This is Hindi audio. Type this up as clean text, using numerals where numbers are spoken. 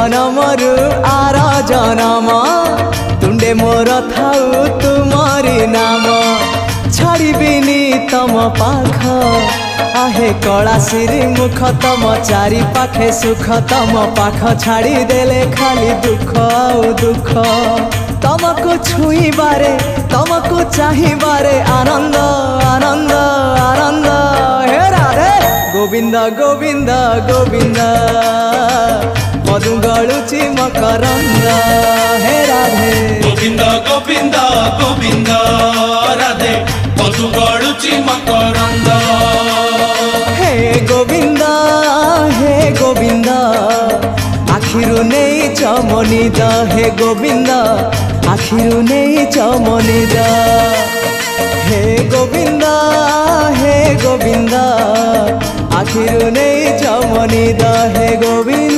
जनमरु आर जनम तुंडे मोर थाउ तुमरी नाम छाड़बिनी तम पाख आहे कला सिरी मुख तम चारि पाखे सुख तम पाख छाड़ी देले खाली दुख आउ दुख तमको छुईबारे तमको चाहिबारे आनंद आनंद आनंद हे राधे गोविंद गोविंद गोविंद मधु गलुची मकरंद हे राधे गोविंद गोविंद गोविंद राधे मधु गलुची मकरंद हे गोविंद आखिरु नहीं चमनिद हे गोविंद आखिरु नहीं चमनिद हे गोविंद आखिरु नहीं चमनिद हे गोविंद।